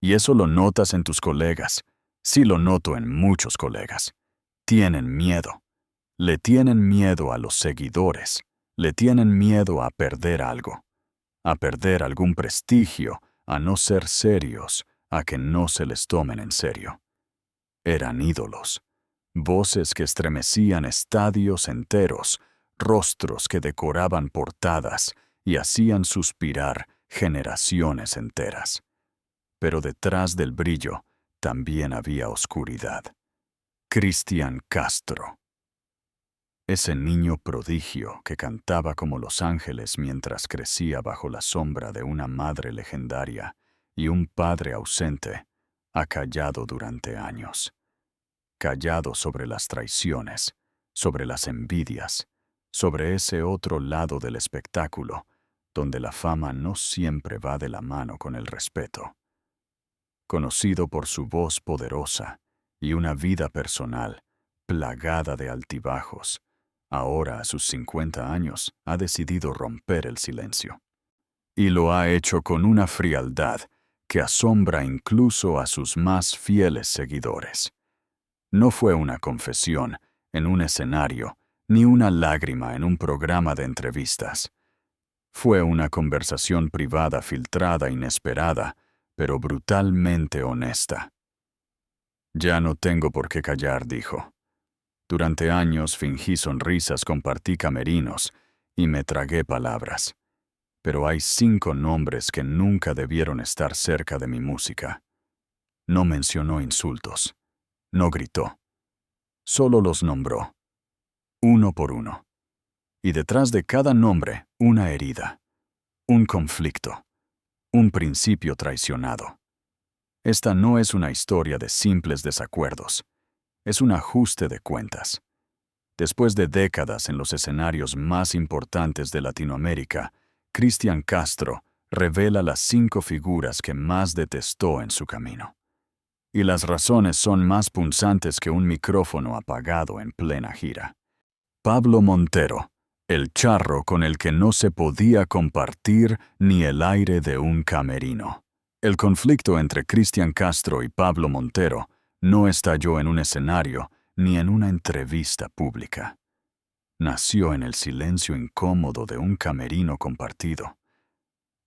Y eso lo notas en tus colegas. Sí lo noto en muchos colegas. Tienen miedo. Le tienen miedo a los seguidores. Le tienen miedo a perder algo. A perder algún prestigio, a no ser serios, a que no se les tomen en serio. Eran ídolos. Voces que estremecían estadios enteros, rostros que decoraban portadas y hacían suspirar generaciones enteras. Pero detrás del brillo también había oscuridad. Cristian Castro. Ese niño prodigio que cantaba como los ángeles mientras crecía bajo la sombra de una madre legendaria y un padre ausente, ha callado durante años. Callado sobre las traiciones, sobre las envidias, sobre ese otro lado del espectáculo, donde la fama no siempre va de la mano con el respeto. Conocido por su voz poderosa y una vida personal plagada de altibajos, ahora a sus 50 años ha decidido romper el silencio. Y lo ha hecho con una frialdad que asombra incluso a sus más fieles seguidores. No fue una confesión en un escenario, ni una lágrima en un programa de entrevistas. Fue una conversación privada filtrada, inesperada, pero brutalmente honesta. Ya no tengo por qué callar, dijo. Durante años fingí sonrisas, compartí camerinos y me tragué palabras. Pero hay 5 nombres que nunca debieron estar cerca de mi música. No mencionó insultos. No gritó. Solo los nombró, uno por uno. Y detrás de cada nombre, una herida, un conflicto, un principio traicionado. Esta no es una historia de simples desacuerdos. Es un ajuste de cuentas. Después de décadas en los escenarios más importantes de Latinoamérica, Cristian Castro revela las 5 figuras que más detestó en su camino. Y las razones son más punzantes que un micrófono apagado en plena gira. Pablo Montero, el charro con el que no se podía compartir ni el aire de un camerino. El conflicto entre Cristian Castro y Pablo Montero no estalló en un escenario ni en una entrevista pública. Nació en el silencio incómodo de un camerino compartido.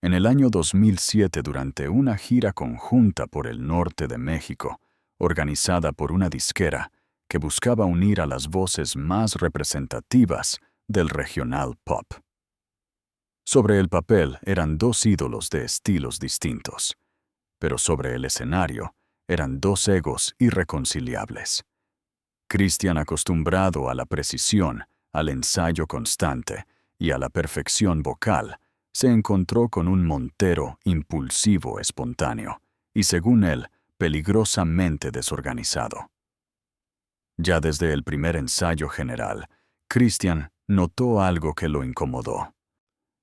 En el año 2007, durante una gira conjunta por el norte de México, organizada por una disquera que buscaba unir a las voces más representativas del regional pop. Sobre el papel eran 2 ídolos de estilos distintos, pero sobre el escenario eran 2 egos irreconciliables. Cristian, acostumbrado a la precisión, al ensayo constante y a la perfección vocal, se encontró con un Montero impulsivo, espontáneo y, según él, peligrosamente desorganizado. Ya desde el primer ensayo general, Cristian notó algo que lo incomodó.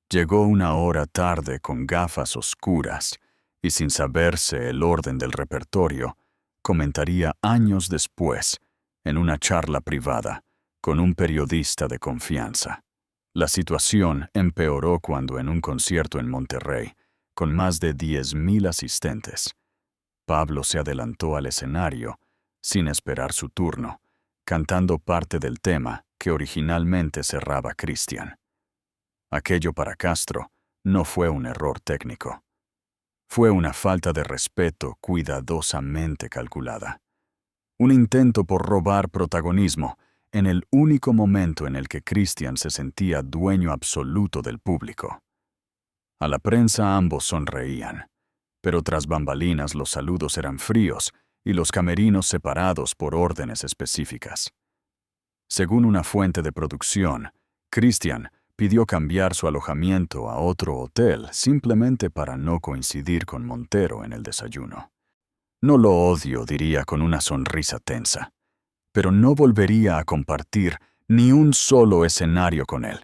Llegó una hora tarde con gafas oscuras y, sin saberse el orden del repertorio, comentaría años después, en una charla privada, con un periodista de confianza. La situación empeoró cuando en un concierto en Monterrey, con más de 10,000 asistentes, Pablo se adelantó al escenario, sin esperar su turno, cantando parte del tema que originalmente cerraba Cristian. Aquello para Castro no fue un error técnico. Fue una falta de respeto cuidadosamente calculada. Un intento por robar protagonismo en el único momento en el que Cristian se sentía dueño absoluto del público. A la prensa ambos sonreían, pero tras bambalinas los saludos eran fríos y los camerinos separados por órdenes específicas. Según una fuente de producción, Cristian pidió cambiar su alojamiento a otro hotel simplemente para no coincidir con Montero en el desayuno. No lo odio, diría con una sonrisa tensa, pero no volvería a compartir ni un solo escenario con él.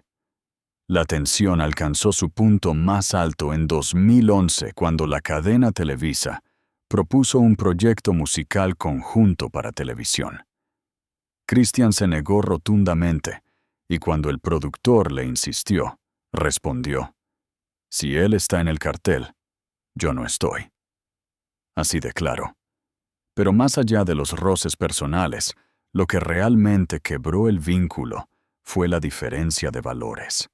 La tensión alcanzó su punto más alto en 2011 cuando la cadena Televisa propuso un proyecto musical conjunto para televisión. Cristian se negó rotundamente y cuando el productor le insistió, respondió: «Si él está en el cartel, yo no estoy». así de claro. Pero más allá de los roces personales, lo que realmente quebró el vínculo fue la diferencia de valores.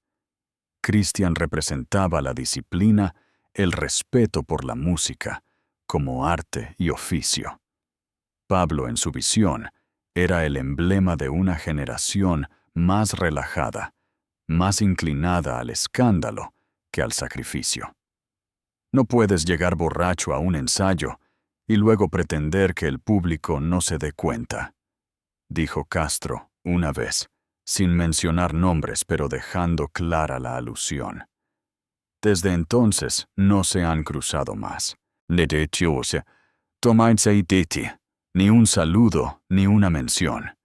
Christian representaba la disciplina, el respeto por la música, como arte y oficio. Pablo, en su visión, era el emblema de una generación más relajada, más inclinada al escándalo que al sacrificio. No puedes llegar borracho a un ensayo y luego pretender que el público no se dé cuenta, dijo Castro una vez, sin mencionar nombres pero dejando clara la alusión. Desde entonces no se han cruzado más. Ni un saludo, ni una mención.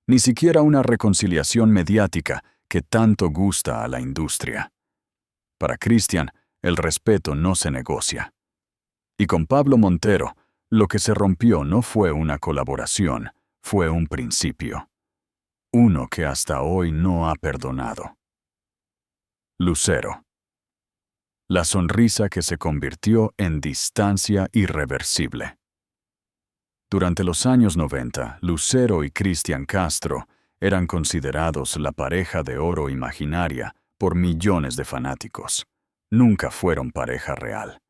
Ni siquiera una reconciliación mediática que tanto gusta a la industria. Para Christian, el respeto no se negocia. Y con Pablo Montero, lo que se rompió no fue una colaboración, fue un principio. Uno que hasta hoy no ha perdonado. Lucero. La sonrisa que se convirtió en distancia irreversible. Durante los años 90, Lucero y Christian Castro eran considerados la pareja de oro imaginaria por millones de fanáticos. Nunca fueron pareja real.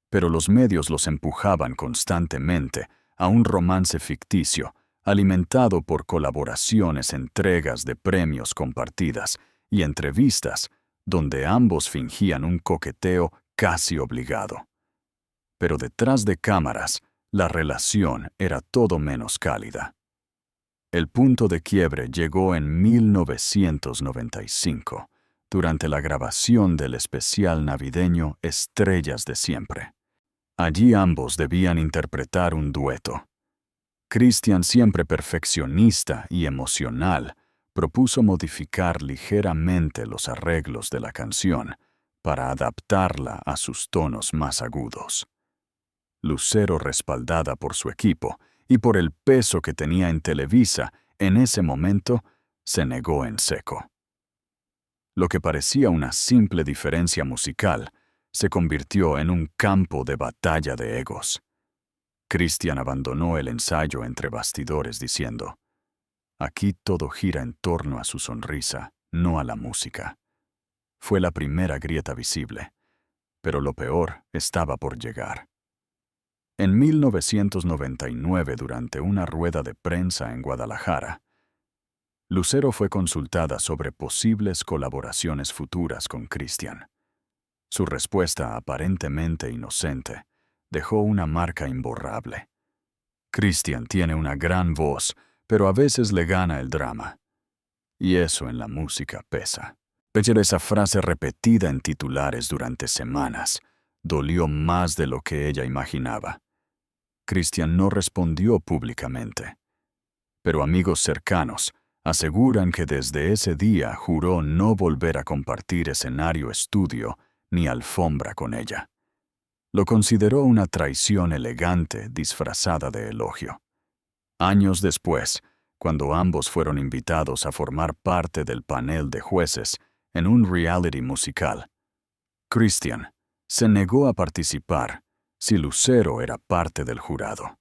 Pero los medios los empujaban constantemente a un romance ficticio, alimentado por colaboraciones, entregas de premios compartidas y entrevistas, donde ambos fingían un coqueteo casi obligado. Pero detrás de cámaras, la relación era todo menos cálida. El punto de quiebre llegó en 1995, durante la grabación del especial navideño Estrellas de Siempre. Allí ambos debían interpretar un dueto. Christian, siempre perfeccionista y emocional, propuso modificar ligeramente los arreglos de la canción para adaptarla a sus tonos más agudos. Lucero, respaldada por su equipo y por el peso que tenía en Televisa, en ese momento se negó en seco. Lo que parecía una simple diferencia musical se convirtió en un campo de batalla de egos. Christian abandonó el ensayo entre bastidores diciendo: «Aquí todo gira en torno a su sonrisa, no a la música». Fue la primera grieta visible, pero lo peor estaba por llegar. En 1999, durante una rueda de prensa en Guadalajara, Lucero fue consultada sobre posibles colaboraciones futuras con Christian. Su respuesta, aparentemente inocente, dejó una marca imborrable. Christian tiene una gran voz, pero a veces le gana el drama. Y eso en la música pesa. Pero esa frase repetida en titulares durante semanas dolió más de lo que ella imaginaba. Christian no respondió públicamente, pero amigos cercanos aseguran que desde ese día juró no volver a compartir escenario-estudio ni alfombra con ella. Lo consideró una traición elegante disfrazada de elogio. Años después, cuando ambos fueron invitados a formar parte del panel de jueces en un reality musical, Christian se negó a participar si Lucero era parte del jurado.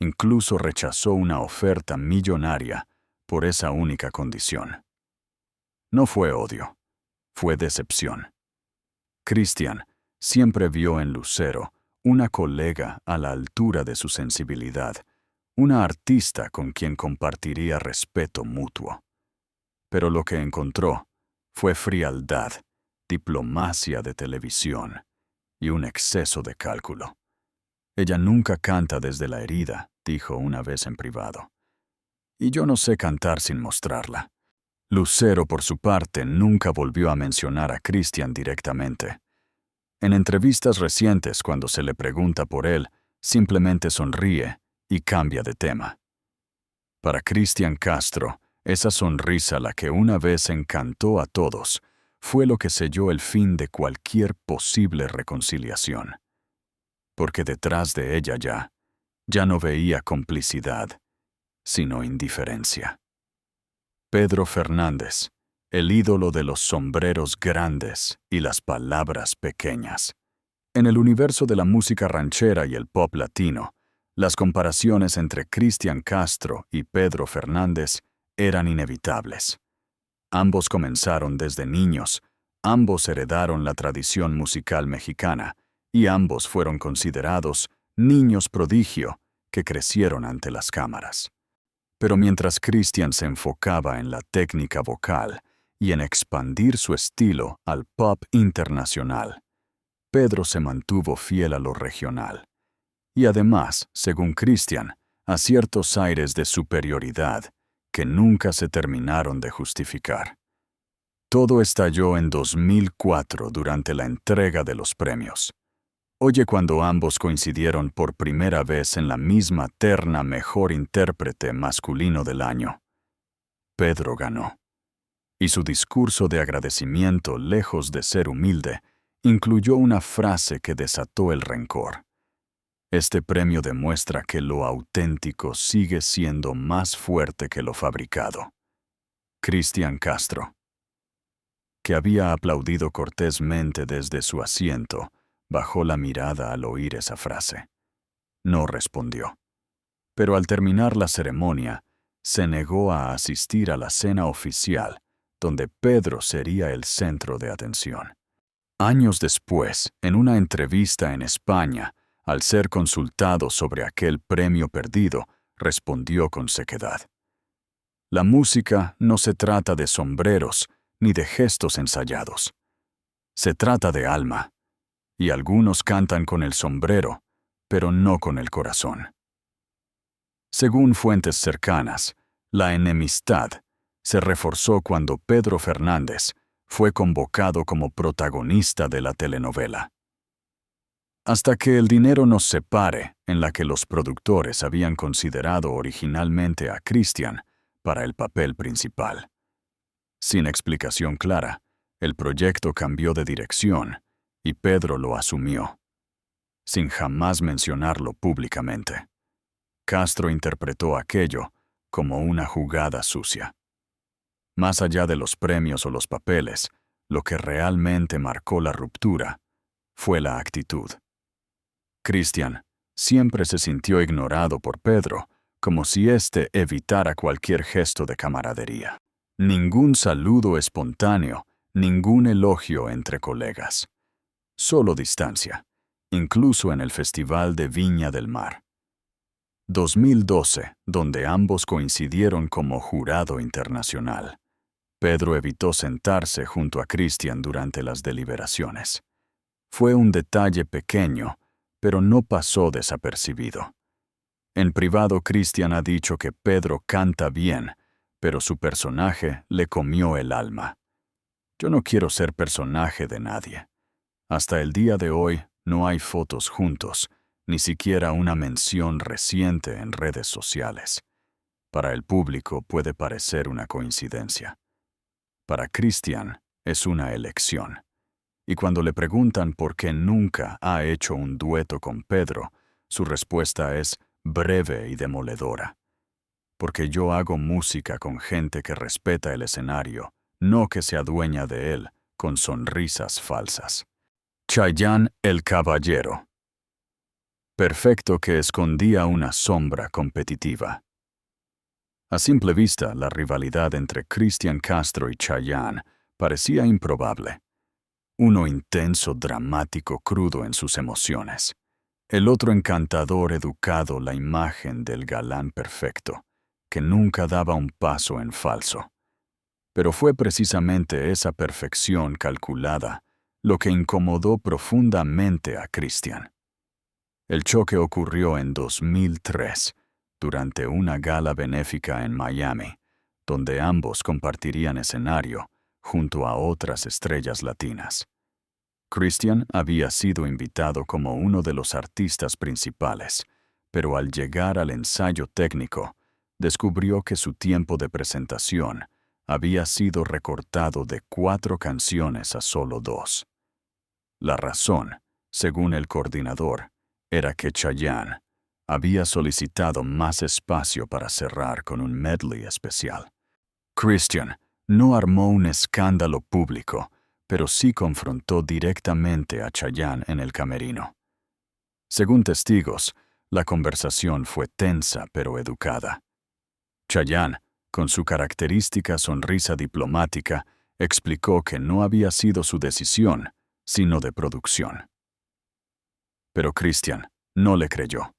Incluso rechazó una oferta millonaria por esa única condición. No fue odio, fue decepción. Christian siempre vio en Lucero una colega a la altura de su sensibilidad, una artista con quien compartiría respeto mutuo. Pero lo que encontró fue frialdad, diplomacia de televisión y un exceso de cálculo. «Ella nunca canta desde la herida», dijo una vez en privado. «Y yo no sé cantar sin mostrarla». Lucero, por su parte, nunca volvió a mencionar a Christian directamente. En entrevistas recientes, cuando se le pregunta por él, simplemente sonríe y cambia de tema. Para Christian Castro, esa sonrisa, la que una vez encantó a todos, fue lo que selló el fin de cualquier posible reconciliación. Porque detrás de ella ya no veía complicidad, sino indiferencia. Pedro Fernández, el ídolo de los sombreros grandes y las palabras pequeñas. En el universo de la música ranchera y el pop latino, las comparaciones entre Cristian Castro y Pedro Fernández eran inevitables. Ambos comenzaron desde niños, ambos heredaron la tradición musical mexicana y ambos fueron considerados niños prodigio que crecieron ante las cámaras. Pero mientras Cristian se enfocaba en la técnica vocal y en expandir su estilo al pop internacional, Pedro se mantuvo fiel a lo regional. Y además, según Cristian, a ciertos aires de superioridad que nunca se terminaron de justificar. Todo estalló en 2004 durante la entrega de los premios. Oye, cuando ambos coincidieron por primera vez en la misma terna Mejor Intérprete Masculino del Año. Pedro ganó. Y su discurso de agradecimiento, lejos de ser humilde, incluyó una frase que desató el rencor. Este premio demuestra que lo auténtico sigue siendo más fuerte que lo fabricado. Cristian Castro, que había aplaudido cortésmente desde su asiento, bajó la mirada al oír esa frase. No respondió. Pero al terminar la ceremonia, se negó a asistir a la cena oficial, donde Pedro sería el centro de atención. Años después, en una entrevista en España, al ser consultado sobre aquel premio perdido, respondió con sequedad: «La música no se trata de sombreros ni de gestos ensayados. Se trata de alma, y algunos cantan con el sombrero, pero no con el corazón». Según fuentes cercanas, la enemistad se reforzó cuando Pedro Fernández fue convocado como protagonista de la telenovela. Hasta que el dinero nos separe, en la que los productores habían considerado originalmente a Cristian para el papel principal. Sin explicación clara, el proyecto cambió de dirección y Pedro lo asumió, sin jamás mencionarlo públicamente. Castro interpretó aquello como una jugada sucia. Más allá de los premios o los papeles, lo que realmente marcó la ruptura fue la actitud. Cristian siempre se sintió ignorado por Pedro, como si éste evitara cualquier gesto de camaradería. Ningún saludo espontáneo, ningún elogio entre colegas. Solo distancia, incluso en el Festival de Viña del Mar. 2012, donde ambos coincidieron como jurado internacional. Pedro evitó sentarse junto a Cristian durante las deliberaciones. Fue un detalle pequeño, pero no pasó desapercibido. En privado, Cristian ha dicho que Pedro canta bien, pero su personaje le comió el alma. Yo no quiero ser personaje de nadie. Hasta el día de hoy no hay fotos juntos, ni siquiera una mención reciente en redes sociales. Para el público puede parecer una coincidencia. Para Cristian es una elección. Y cuando le preguntan por qué nunca ha hecho un dueto con Pedro, su respuesta es breve y demoledora. Porque yo hago música con gente que respeta el escenario, no que se adueña de él con sonrisas falsas. Chayanne el Caballero. Perfecto que escondía una sombra competitiva. A simple vista, la rivalidad entre Cristian Castro y Chayanne parecía improbable. Uno intenso, dramático, crudo en sus emociones. El otro encantador, educado, la imagen del galán perfecto, que nunca daba un paso en falso. Pero fue precisamente esa perfección calculada lo que incomodó profundamente a Cristian. El choque ocurrió en 2003, durante una gala benéfica en Miami, donde ambos compartirían escenario junto a otras estrellas latinas. Cristian había sido invitado como uno de los artistas principales, pero al llegar al ensayo técnico, descubrió que su tiempo de presentación había sido recortado de 4 canciones a solo 2. La razón, según el coordinador, era que Chayanne había solicitado más espacio para cerrar con un medley especial. Cristian no armó un escándalo público, pero sí confrontó directamente a Chayanne en el camerino. Según testigos, la conversación fue tensa pero educada. Chayanne, con su característica sonrisa diplomática, explicó que no había sido su decisión, sino de producción. Pero Christian no le creyó.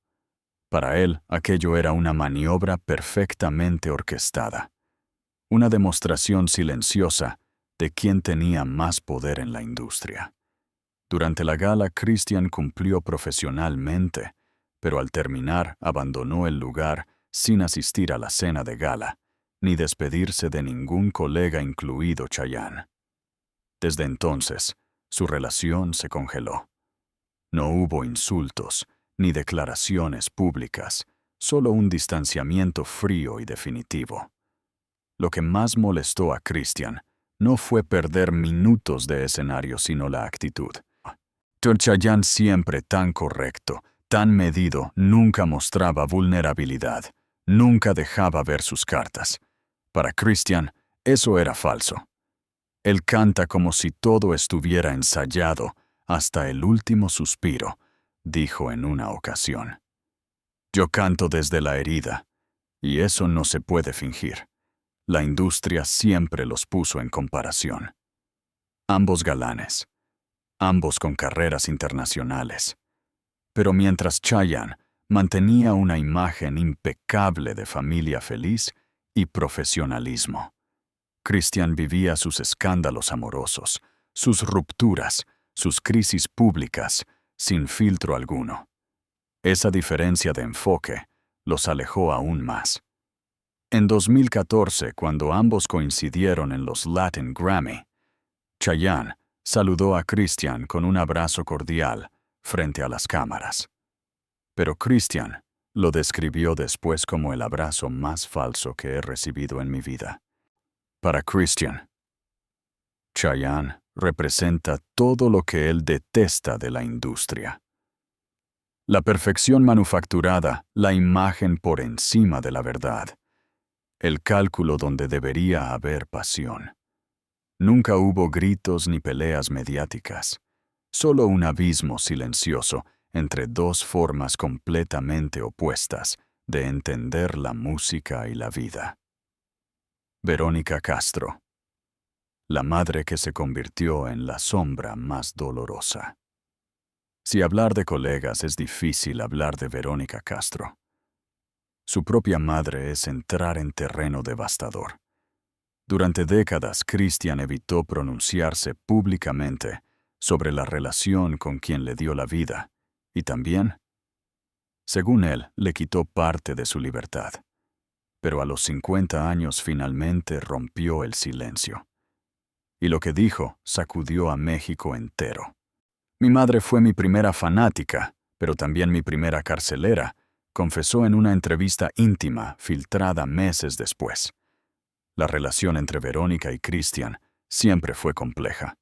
Para él, aquello era una maniobra perfectamente orquestada, una demostración silenciosa de quién tenía más poder en la industria. Durante la gala, Christian cumplió profesionalmente, pero al terminar abandonó el lugar sin asistir a la cena de gala, ni despedirse de ningún colega, incluido Chayanne. Desde entonces, su relación se congeló. No hubo insultos ni declaraciones públicas, solo un distanciamiento frío y definitivo. Lo que más molestó a Christian no fue perder minutos de escenario, sino la actitud. Chayanne, siempre tan correcto, tan medido, nunca mostraba vulnerabilidad, nunca dejaba ver sus cartas. Para Christian, eso era falso. Él canta como si todo estuviera ensayado hasta el último suspiro, dijo en una ocasión. Yo canto desde la herida, y eso no se puede fingir. La industria siempre los puso en comparación. Ambos galanes, ambos con carreras internacionales. Pero mientras Chayanne mantenía una imagen impecable de familia feliz y profesionalismo, Christian vivía sus escándalos amorosos, sus rupturas, sus crisis públicas, sin filtro alguno. Esa diferencia de enfoque los alejó aún más. En 2014, cuando ambos coincidieron en los Latin Grammy, Chayanne saludó a Christian con un abrazo cordial frente a las cámaras. Pero Christian lo describió después como el abrazo más falso que he recibido en mi vida. Para Christian, Chayanne representa todo lo que él detesta de la industria. La perfección manufacturada, la imagen por encima de la verdad, el cálculo donde debería haber pasión. Nunca hubo gritos ni peleas mediáticas, solo un abismo silencioso entre dos formas completamente opuestas de entender la música y la vida. Verónica Castro, la madre que se convirtió en la sombra más dolorosa. Si hablar de colegas es difícil, hablar de Verónica Castro. Su propia madre es entrar en terreno devastador. Durante décadas, Christian evitó pronunciarse públicamente sobre la relación con quien le dio la vida, y también, según él, le quitó parte de su libertad. Pero a los 50 años finalmente rompió el silencio. Y lo que dijo sacudió a México entero. Mi madre fue mi primera fanática, pero también mi primera carcelera, confesó en una entrevista íntima filtrada meses después. La relación entre Verónica y Christian siempre fue compleja.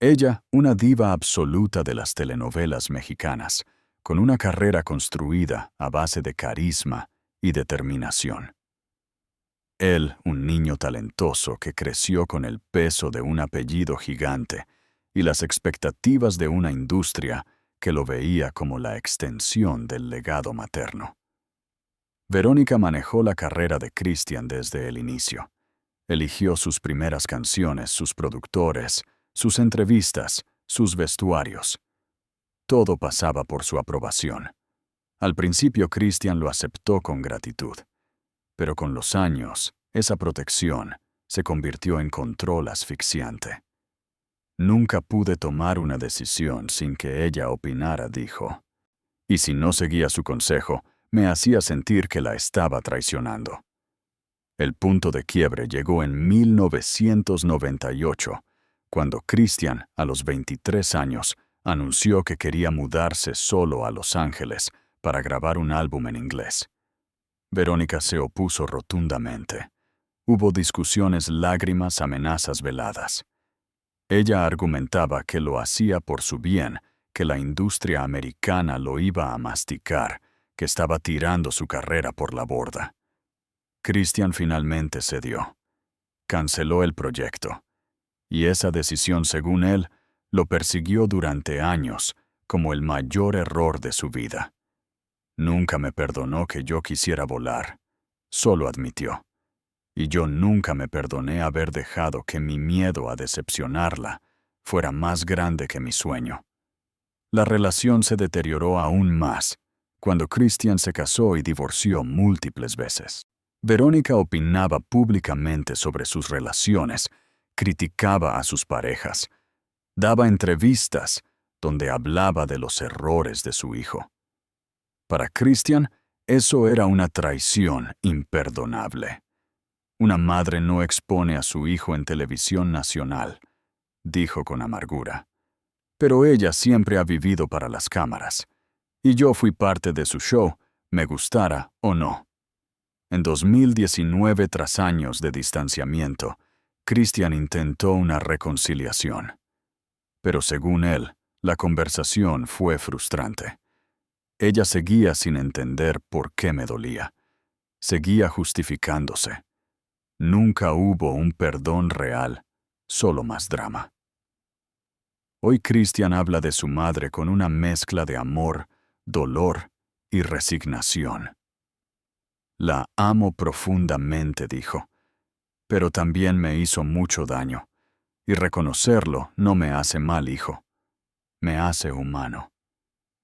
Ella, una diva absoluta de las telenovelas mexicanas, con una carrera construida a base de carisma y determinación. Él, un niño talentoso que creció con el peso de un apellido gigante y las expectativas de una industria que lo veía como la extensión del legado materno. Verónica manejó la carrera de Christian desde el inicio. Eligió sus primeras canciones, sus productores, sus entrevistas, sus vestuarios. Todo pasaba por su aprobación. Al principio Christian lo aceptó con gratitud, pero con los años, esa protección se convirtió en control asfixiante. Nunca pude tomar una decisión sin que ella opinara, dijo. Y si no seguía su consejo, me hacía sentir que la estaba traicionando. El punto de quiebre llegó en 1998, cuando Christian, a los 23 años, anunció que quería mudarse solo a Los Ángeles para grabar un álbum en inglés. Verónica se opuso rotundamente. Hubo discusiones, lágrimas, amenazas veladas. Ella argumentaba que lo hacía por su bien, que la industria americana lo iba a masticar, que estaba tirando su carrera por la borda. Christian finalmente cedió. Canceló el proyecto. y esa decisión, según él, lo persiguió durante años como el mayor error de su vida. Nunca me perdonó que yo quisiera volar, solo admitió. Y yo nunca me perdoné haber dejado que mi miedo a decepcionarla fuera más grande que mi sueño. La relación se deterioró aún más cuando Christian se casó y divorció múltiples veces. Verónica opinaba públicamente sobre sus relaciones, criticaba a sus parejas, daba entrevistas donde hablaba de los errores de su hijo. Para Christian, eso era una traición imperdonable. Una madre no expone a su hijo en televisión nacional, dijo con amargura. Pero ella siempre ha vivido para las cámaras, y yo fui parte de su show, me gustara o no. En 2019, tras años de distanciamiento, Christian intentó una reconciliación. Pero según él, la conversación fue frustrante. Ella seguía sin entender por qué me dolía. Seguía justificándose. Nunca hubo un perdón real, solo más drama. Hoy Christian habla de su madre con una mezcla de amor, dolor y resignación. La amo profundamente, dijo, pero también me hizo mucho daño, y reconocerlo no me hace mal, hijo. Me hace humano.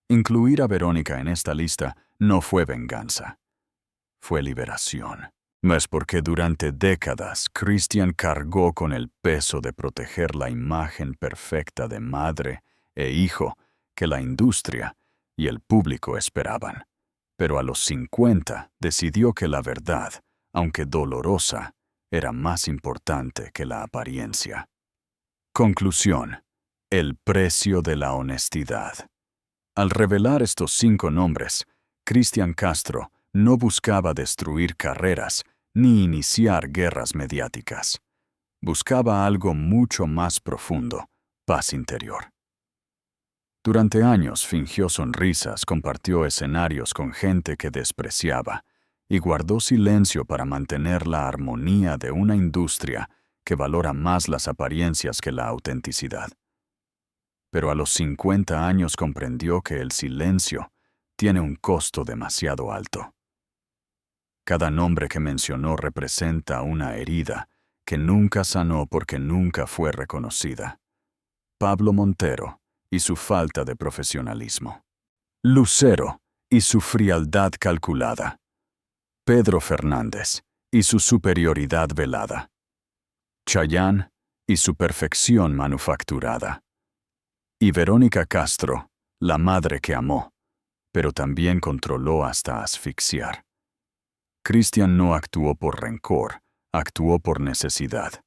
Incluir a Verónica en esta lista no fue venganza, fue liberación. Es porque durante décadas Christian cargó con el peso de proteger la imagen perfecta de madre e hijo que la industria y el público esperaban. Pero a los 50 decidió que la verdad, aunque dolorosa, era más importante que la apariencia. Conclusión: el precio de la honestidad. Al revelar estos 5 nombres, Christian Castro no buscaba destruir carreras ni iniciar guerras mediáticas. Buscaba algo mucho más profundo: paz interior. Durante años fingió sonrisas, compartió escenarios con gente que despreciaba y guardó silencio para mantener la armonía de una industria que valora más las apariencias que la autenticidad. Pero a los 50 años comprendió que el silencio tiene un costo demasiado alto. Cada nombre que mencionó representa una herida que nunca sanó porque nunca fue reconocida. Pablo Montero y su falta de profesionalismo. Lucero y su frialdad calculada. Pedro Fernández y su superioridad velada. Chayanne y su perfección manufacturada. Y Verónica Castro, la madre que amó, pero también controló hasta asfixiar. Christian no actuó por rencor, actuó por necesidad.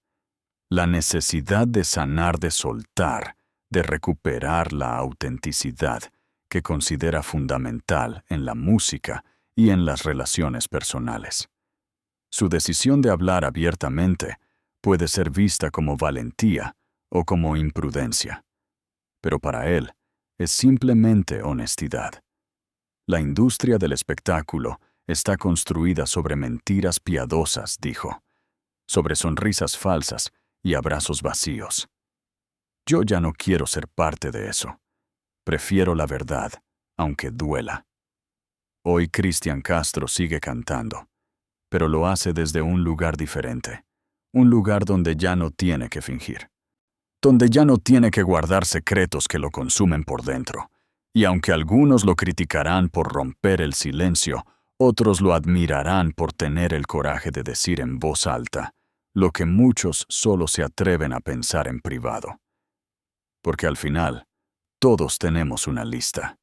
La necesidad de sanar, de soltar, de recuperar la autenticidad que considera fundamental en la música y en las relaciones personales. Su decisión de hablar abiertamente puede ser vista como valentía o como imprudencia, pero para él es simplemente honestidad. La industria del espectáculo está construida sobre mentiras piadosas, dijo, sobre sonrisas falsas y abrazos vacíos. Yo ya no quiero ser parte de eso. Prefiero la verdad, aunque duela. Hoy Christian Castro sigue cantando, pero lo hace desde un lugar diferente, un lugar donde ya no tiene que fingir, donde ya no tiene que guardar secretos que lo consumen por dentro, y aunque algunos lo criticarán por romper el silencio, otros lo admirarán por tener el coraje de decir en voz alta lo que muchos solo se atreven a pensar en privado. Porque al final, todos tenemos una lista.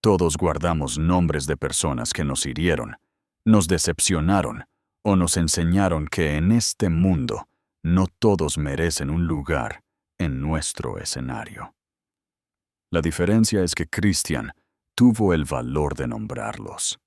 Todos guardamos nombres de personas que nos hirieron, nos decepcionaron o nos enseñaron que en este mundo no todos merecen un lugar en nuestro escenario. La diferencia es que Christian tuvo el valor de nombrarlos.